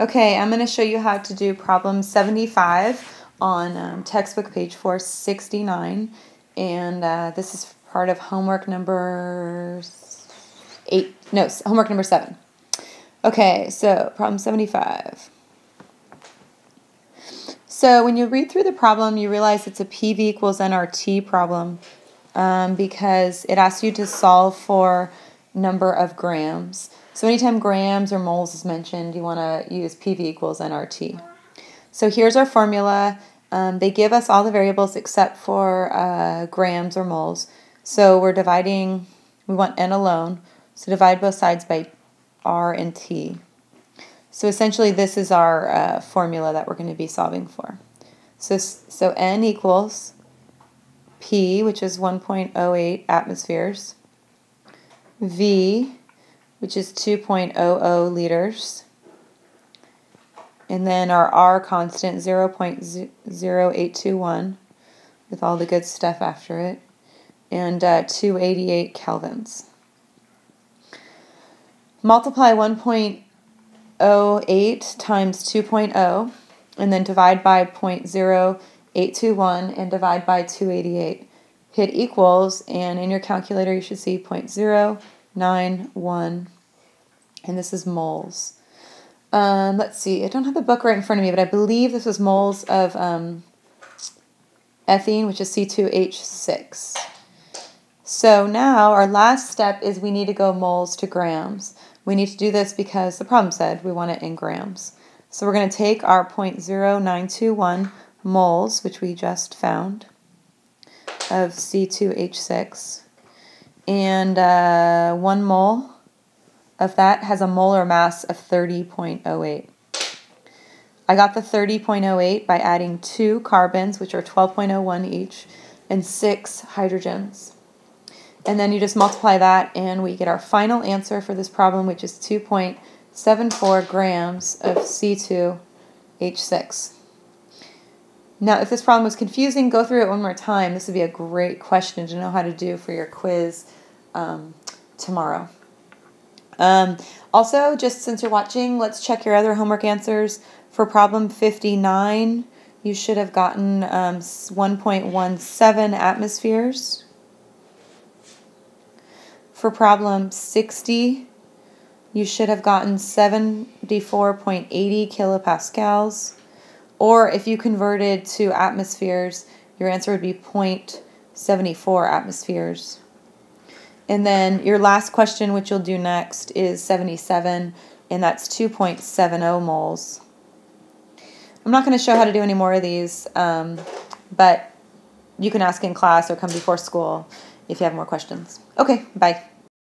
Okay, I'm going to show you how to do problem 75 on textbook page 469, and this is part of homework number 7. Okay, so problem 75. So when you read through the problem, you realize it's a PV equals nRT problem because it asks you to solve for number of grams. So anytime grams or moles is mentioned, you want to use PV equals nRT. So here's our formula. They give us all the variables except for grams or moles. So we're dividing, we want n alone, so divide both sides by r and t. So essentially this is our formula that we're going to be solving for. So n equals P, which is 1.08 atmospheres, V, which is 2.00 liters, and then our R constant, 0.0821, with all the good stuff after it, and 288 kelvins. Multiply 1.08 times 2.0, and then divide by 0.0821 and divide by 288. Hit equals, and in your calculator you should see 0.091, and this is moles. Let's see, I don't have the book right in front of me, but I believe this was moles of ethene, which is C2H6. So now our last step is we need to go moles to grams. We need to do this because the problem said we want it in grams. So we're going to take our 0.0921 moles, which we just found, of C2H6, and 1 mole of that has a molar mass of 30.08. I got the 30.08 by adding 2 carbons, which are 12.01 each, and 6 hydrogens. And then you just multiply that, and we get our final answer for this problem, which is 2.74 grams of C2H6. Now, if this problem was confusing, go through it one more time. This would be a great question to know how to do for your quiz tomorrow. Also, just since you're watching, let's check your other homework answers. For problem 59, you should have gotten 1.17 atmospheres. For problem 60, you should have gotten 74.80 kilopascals. Or if you converted to atmospheres, your answer would be 0.74 atmospheres. And then your last question, which you'll do next, is 77, and that's 2.70 moles. I'm not going to show how to do any more of these, but you can ask in class or come before school if you have more questions. Okay, bye.